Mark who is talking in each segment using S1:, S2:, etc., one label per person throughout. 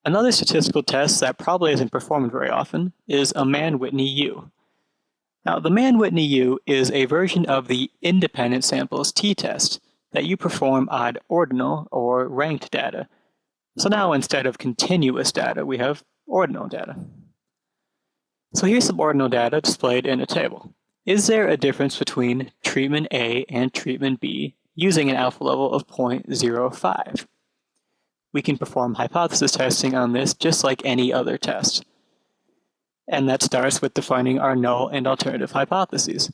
S1: Another statistical test that probably isn't performed very often is a Mann-Whitney U. Now, the Mann-Whitney U is a version of the independent samples t-test that you perform on ordinal or ranked data. So now instead of continuous data, we have ordinal data. So here's some ordinal data displayed in a table. Is there a difference between treatment A and treatment B using an alpha level of 0.05? We can perform hypothesis testing on this just like any other test. And that starts with defining our null and alternative hypotheses.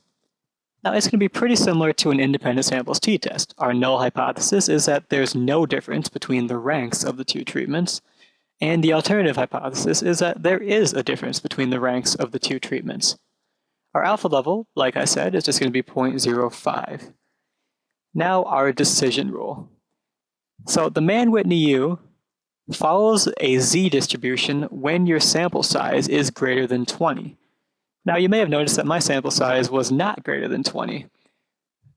S1: Now, it's going to be pretty similar to an independent samples t-test. Our null hypothesis is that there's no difference between the ranks of the two treatments, and the alternative hypothesis is that there is a difference between the ranks of the two treatments. Our alpha level, like I said, is just going to be 0.05. Now, our decision rule. So the Mann-Whitney U follows a z-distribution when your sample size is greater than 20. Now, you may have noticed that my sample size was not greater than 20.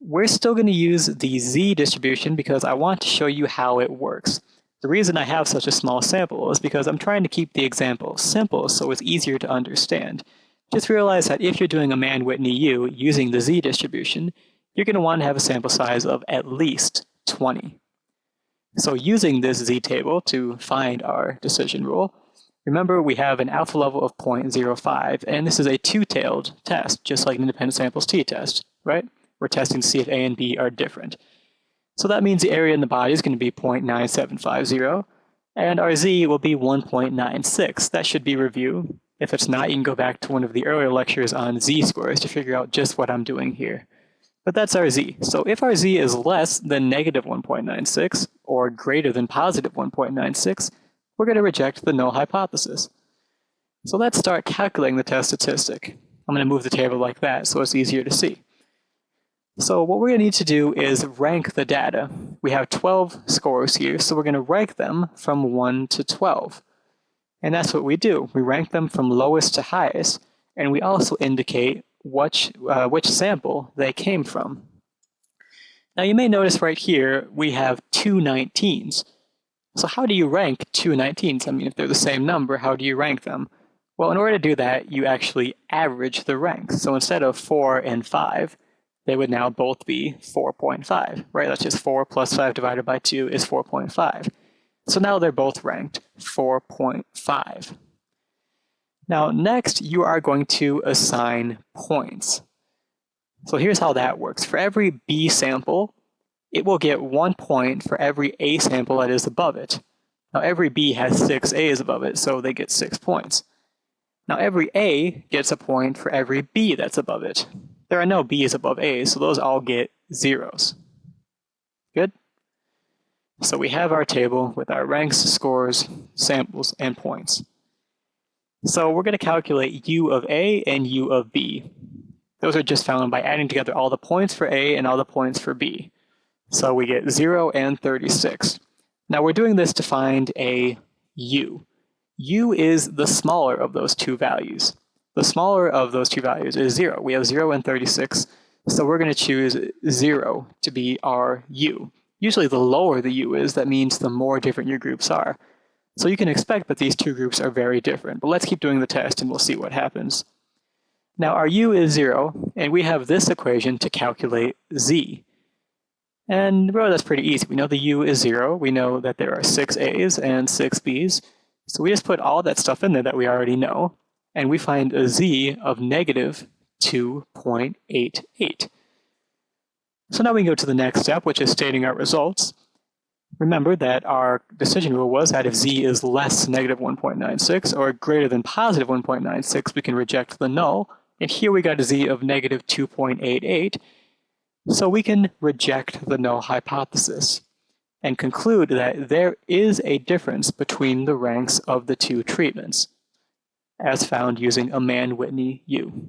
S1: We're still going to use the z-distribution because I want to show you how it works. The reason I have such a small sample is because I'm trying to keep the example simple so it's easier to understand. Just realize that if you're doing a Mann-Whitney U using the z-distribution, you're going to want to have a sample size of at least 20. So using this z-table to find our decision rule, remember we have an alpha level of 0.05, and this is a two-tailed test, just like an independent samples t-test, right? We're testing to see if A and B are different. So that means the area in the body is going to be 0.9750, and our z will be 1.96. That should be review. If it's not, you can go back to one of the earlier lectures on z-scores to figure out just what I'm doing here. But that's our z. So if our z is less than negative 1.96 or greater than positive 1.96, we're going to reject the null hypothesis. So let's start calculating the test statistic. I'm going to move the table like that so it's easier to see. So what we're going to need to do is rank the data. We have 12 scores here, so we're going to rank them from 1 to 12. And that's what we do. We rank them from lowest to highest, and we also indicate which sample they came from. Now you may notice right here we have two 19s. So how do you rank two 19s? I mean, if they're the same number, how do you rank them? Well, in order to do that, you actually average the ranks. So instead of 4 and 5, they would now both be 4.5, right? That's just 4 plus 5 divided by 2 is 4.5. So now they're both ranked 4.5. Now next, you are going to assign points. So here's how that works. For every B sample, it will get 1 point for every A sample that is above it. Now every B has 6 A's above it, so they get 6 points. Now every A gets a point for every B that's above it. There are no B's above A's, so those all get zeros. Good? So we have our table with our ranks, scores, samples, and points. So we're going to calculate U of A and U of B. Those are just found by adding together all the points for A and all the points for B. So we get 0 and 36. Now we're doing this to find a U. U is the smaller of those two values. The smaller of those two values is 0. We have 0 and 36, so we're going to choose 0 to be our U. Usually the lower the U is, that means the more different your groups are. So you can expect that these two groups are very different, but let's keep doing the test and we'll see what happens. Now our U is 0, and we have this equation to calculate Z. And really that's pretty easy. We know the U is 0, we know that there are 6 A's and 6 B's, so we just put all that stuff in there that we already know, and we find a Z of negative 2.88. So now we can go to the next step, which is stating our results. Remember that our decision rule was that if Z is less than negative 1.96 or greater than positive 1.96, we can reject the null. And here we got a Z of negative 2.88. So we can reject the null hypothesis and conclude that there is a difference between the ranks of the two treatments, as found using a Mann-Whitney U.